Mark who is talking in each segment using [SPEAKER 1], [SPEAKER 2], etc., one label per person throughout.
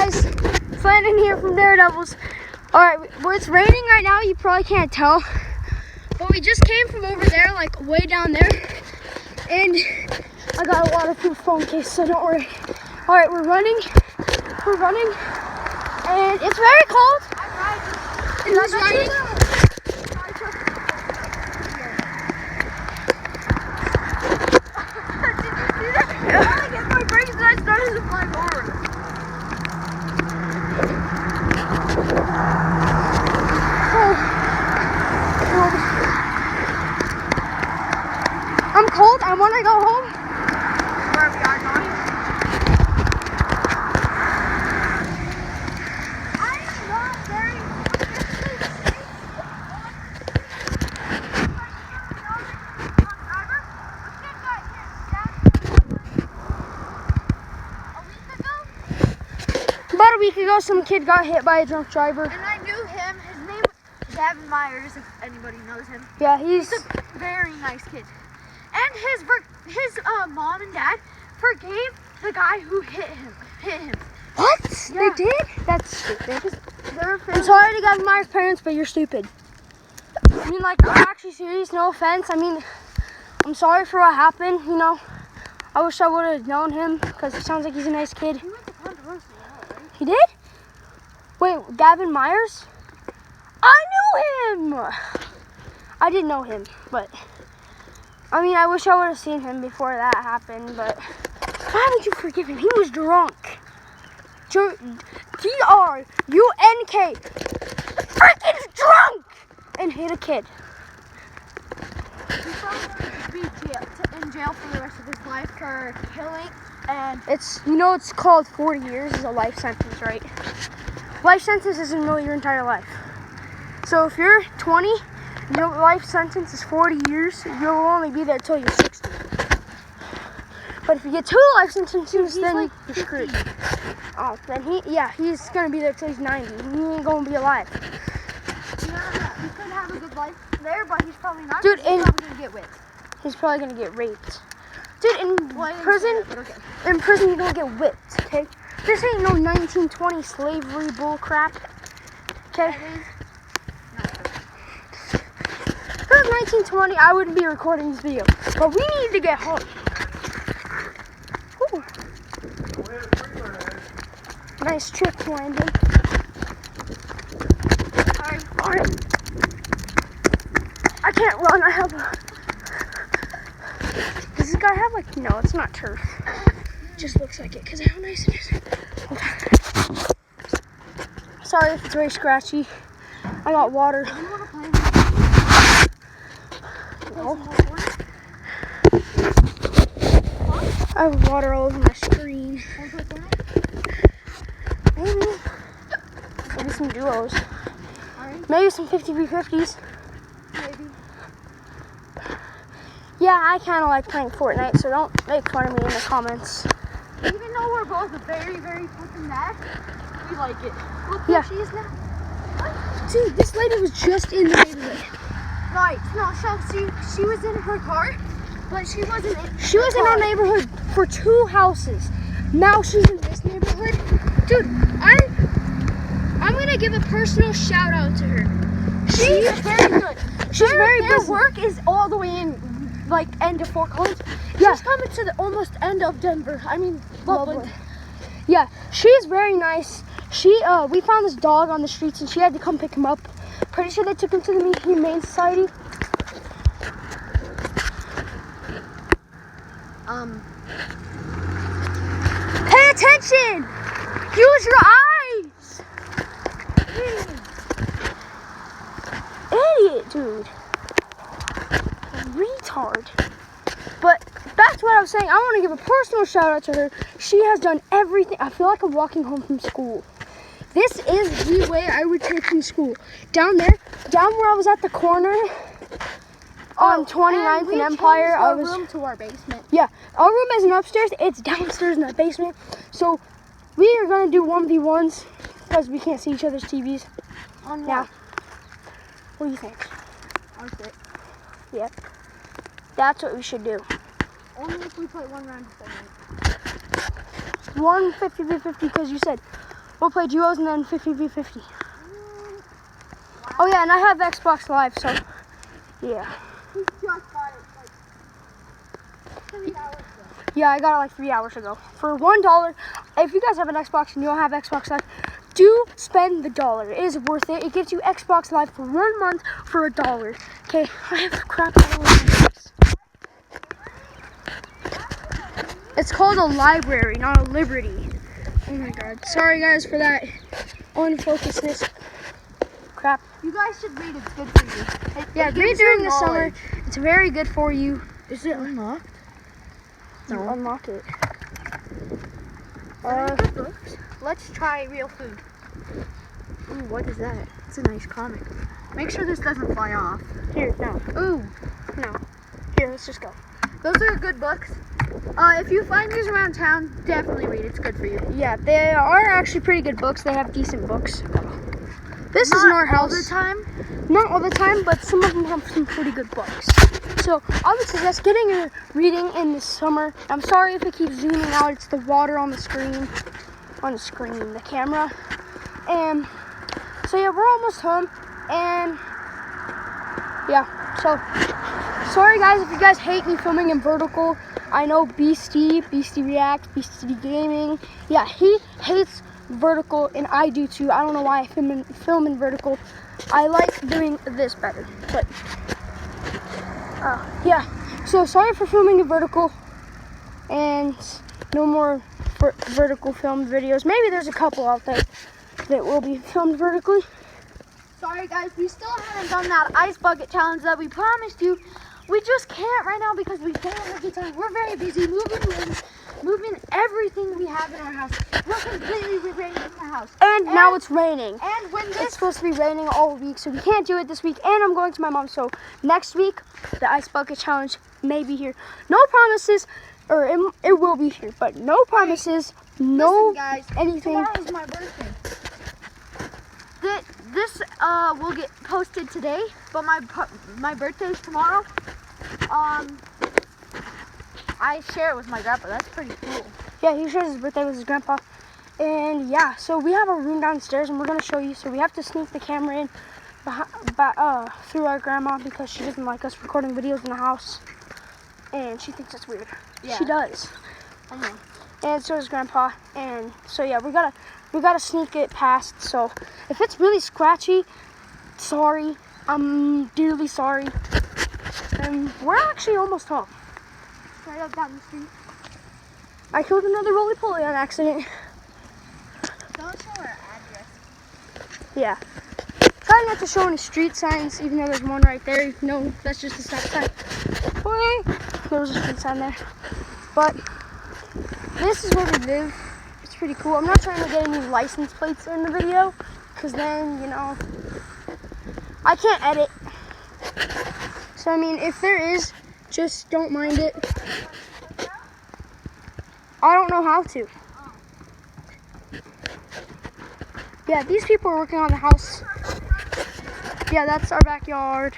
[SPEAKER 1] guys, it's Landon here from Daredevils. Alright, well, it's raining right now, you probably can't tell. But we just came from over there, like way down there. And I got a waterproof phone case, so don't worry. Alright, we're running. And it's very cold. And who's riding? I'm cold. I want to go home.
[SPEAKER 2] Where we are going? I'm not very
[SPEAKER 1] About a week ago, some kid got hit by a drunk driver.
[SPEAKER 2] And I knew him. His name was Gavin Myers, if anybody knows him.
[SPEAKER 1] Yeah,
[SPEAKER 2] He's a very nice kid. And his mom and dad forgave the guy who hit him.
[SPEAKER 1] What?
[SPEAKER 2] Yeah.
[SPEAKER 1] They did? That's stupid.
[SPEAKER 2] They're
[SPEAKER 1] I'm sorry to Gavin Myers' parents, but you're stupid. I mean, like, I'm actually serious, no offense. I mean, I'm sorry for what happened, you know. I wish I would have known him, because it sounds like he's a nice kid.
[SPEAKER 2] He went to Ponderosa, right?
[SPEAKER 1] He did? Wait, Gavin Myers? I knew him! I didn't know him, but... I mean, I wish I would have seen him before that happened, but... Why would you forgive him? He was drunk. D-R-U-N-K. Freaking drunk! And hit a kid.
[SPEAKER 2] He's probably going to be in jail for the rest of his life for killing and...
[SPEAKER 1] It's, you know, it's called 40 years is a life sentence, right? Life sentence isn't really your entire life. So if you're 20, your life sentence is 40 years, you'll only be there till you're 60. But if you get 2 life sentences, then
[SPEAKER 2] like
[SPEAKER 1] you're screwed. Oh, then he's gonna be there till he's 90. He ain't gonna be alive.
[SPEAKER 2] Yeah, he could have a good life there, but he's probably not.
[SPEAKER 1] Dude,
[SPEAKER 2] he's probably going to get whipped.
[SPEAKER 1] He's probably gonna get raped. Dude, in prison,
[SPEAKER 2] But okay.
[SPEAKER 1] in prison you don't get whipped, okay? This ain't no 1920 slavery bull crap, okay? If it was 1920, I wouldn't be recording this video. But we need to get home. Ooh. Nice trick, Landon. Alright. I can't run, I have a... Does this guy have like... No, it's not turf. It just looks like it, because how nice it is. Okay. Sorry if it's very scratchy. I got water.
[SPEAKER 2] Do you want to play?
[SPEAKER 1] No. I have water all over my screen. Maybe some duos.
[SPEAKER 2] Alright.
[SPEAKER 1] Maybe some 50v50s.
[SPEAKER 2] Maybe.
[SPEAKER 1] Yeah, I kind of like playing Fortnite, so don't make fun of me in the comments.
[SPEAKER 2] Even though we're both very, very fucking mad, we like it. Look
[SPEAKER 1] Yeah.
[SPEAKER 2] who she is now.
[SPEAKER 1] Dude, this lady was just in the neighborhood.
[SPEAKER 2] Right. No, she was in her car, but she wasn't in
[SPEAKER 1] She was in our neighborhood for 2 houses. Now she's in this neighborhood. Dude, I'm gonna give a personal shout out to her.
[SPEAKER 2] She's very good.
[SPEAKER 1] She's very
[SPEAKER 2] Their
[SPEAKER 1] busy.
[SPEAKER 2] work is all the way in, like, end of Fort Collins.
[SPEAKER 1] Yeah.
[SPEAKER 2] She's coming to the almost end of Denver. I mean, Loveland.
[SPEAKER 1] Yeah, she's very nice. We found this dog on the streets and she had to come pick him up. Pretty sure they took him to the Humane Society. Pay attention! Use your eyes! Idiot, dude. Retard. But that's what I was saying. I want to give a personal shout out to her. She has done everything. I feel like I'm walking home from school. This is the way I would take from school. Down there, down where I was at the corner on 29th and Empire.
[SPEAKER 2] I was room to our basement.
[SPEAKER 1] Yeah, our room isn't upstairs. It's downstairs in the basement. So we are gonna do 1v1s because we can't see each other's TVs.
[SPEAKER 2] On
[SPEAKER 1] Yeah.
[SPEAKER 2] what?
[SPEAKER 1] What do you think?
[SPEAKER 2] On fit.
[SPEAKER 1] Yep. That's what we should do.
[SPEAKER 2] Only if we play one round of Fortnite.
[SPEAKER 1] One 50v50 because you said We'll play duos and then 50v50. Oh yeah, and I have Xbox Live, so yeah.
[SPEAKER 2] He just got it like 3 hours ago.
[SPEAKER 1] Yeah, I got it like 3 hours ago. For $1, if you guys have an Xbox and you don't have Xbox Live, do spend the $1. It is worth it. It gives you Xbox Live for 1 month for $1. Okay, I have crap all over my face. It's called a library, not a liberty. Oh my god. Sorry guys for that unfocusedness. Crap.
[SPEAKER 2] You guys should read. It's good for you.
[SPEAKER 1] Yeah,
[SPEAKER 2] It
[SPEAKER 1] read
[SPEAKER 2] gives you
[SPEAKER 1] during the summer.
[SPEAKER 2] knowledge.
[SPEAKER 1] It's very good for you.
[SPEAKER 2] Is it unlocked?
[SPEAKER 1] No. Unlock it.
[SPEAKER 2] Good books. Let's try real food. Ooh, what is that? It's a nice comic. Make sure this doesn't fly off.
[SPEAKER 1] Here, no.
[SPEAKER 2] Ooh,
[SPEAKER 1] No. Here, let's just go.
[SPEAKER 2] those are good books. If you find these around town, definitely read. It's good for you.
[SPEAKER 1] Yeah, they are actually pretty good books. They have decent books. This isn't our
[SPEAKER 2] all
[SPEAKER 1] house.
[SPEAKER 2] the time.
[SPEAKER 1] Not all the time, but some of them have some pretty good books. So I would suggest getting a reading in the summer. I'm sorry if it keeps zooming out. It's the water on the screen. The camera. And so yeah, we're almost home. And yeah, so sorry guys if you guys hate me filming in vertical. I know Beastie Reacts, Beastie Gaming. Yeah, he hates vertical and I do too. I don't know why I film in vertical. I like doing this better. But yeah. So sorry for filming in vertical and no more vertical filmed videos. Maybe there's a couple out there that will be filmed vertically.
[SPEAKER 2] Sorry guys, we still haven't done that ice bucket challenge that we promised you. We just can't right now because we don't have the time. We're very busy moving everything we have in our house. We're completely rearranging our house.
[SPEAKER 1] And now it's raining.
[SPEAKER 2] And when
[SPEAKER 1] It's
[SPEAKER 2] this
[SPEAKER 1] supposed to be raining all week, so we can't do it this week. And I'm going to my mom, so next week the ice bucket challenge may be here. No promises, or it will be here, but no promises, no
[SPEAKER 2] listen, guys,
[SPEAKER 1] anything.
[SPEAKER 2] tomorrow's my birthday. This will get posted today, but my birthday is tomorrow. I share it with my grandpa. That's pretty cool.
[SPEAKER 1] Yeah, he shares his birthday with his grandpa. And yeah, so we have a room downstairs and we're going to show you. So we have to sneak the camera in through our grandma because she doesn't like us recording videos in the house. And she thinks it's weird.
[SPEAKER 2] Yeah.
[SPEAKER 1] She does.
[SPEAKER 2] I know.
[SPEAKER 1] And so does grandpa. And so yeah, we gotta sneak it past. So if it's really scratchy, sorry. I'm dearly sorry. And we're actually almost home.
[SPEAKER 2] Right up down the street.
[SPEAKER 1] I killed another roly-poly on accident.
[SPEAKER 2] Don't show our address.
[SPEAKER 1] Yeah. Try not to show any street signs, even though there's one right there. No, that's just a stop sign. There was a street sign there. But this is where we live. It's pretty cool. I'm not trying to get any license plates in the video, because then, you know, I can't edit. So, I mean, if there is, just don't mind it. I don't know how to. Yeah, these people are working on the house. Yeah, that's our backyard.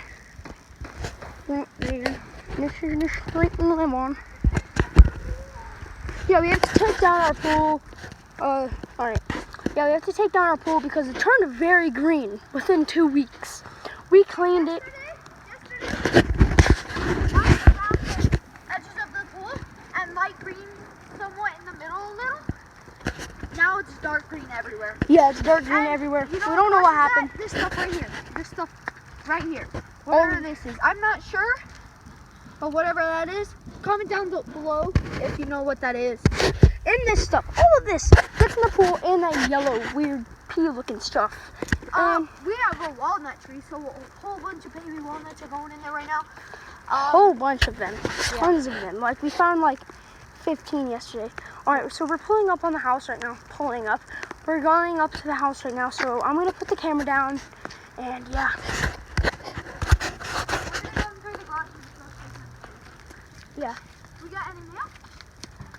[SPEAKER 1] This is the street we live on. Yeah, we have to take down our pool. Alright. Yeah, we have to take down our pool because it turned very green within 2 weeks. We cleaned it.
[SPEAKER 2] Edges of the pool and light green somewhat in the middle a little. Now it's dark green everywhere.
[SPEAKER 1] Yeah, it's dark green
[SPEAKER 2] And
[SPEAKER 1] everywhere.
[SPEAKER 2] you know
[SPEAKER 1] We don't know what
[SPEAKER 2] causes
[SPEAKER 1] happened.
[SPEAKER 2] that? This stuff right here. This stuff right here. Whatever this is. I'm not sure. But whatever that is, comment down below if you know what that is.
[SPEAKER 1] And this stuff, all of this gets in the pool and that yellow, weird pea looking stuff.
[SPEAKER 2] We have a walnut tree, so a whole bunch of baby walnuts are going in there right now.
[SPEAKER 1] A whole bunch of them. Tons of them. Like, we found like 15 yesterday. Alright, so we're pulling up on the house right now. We're going up to the house right now. So I'm going to put the camera down. And yeah.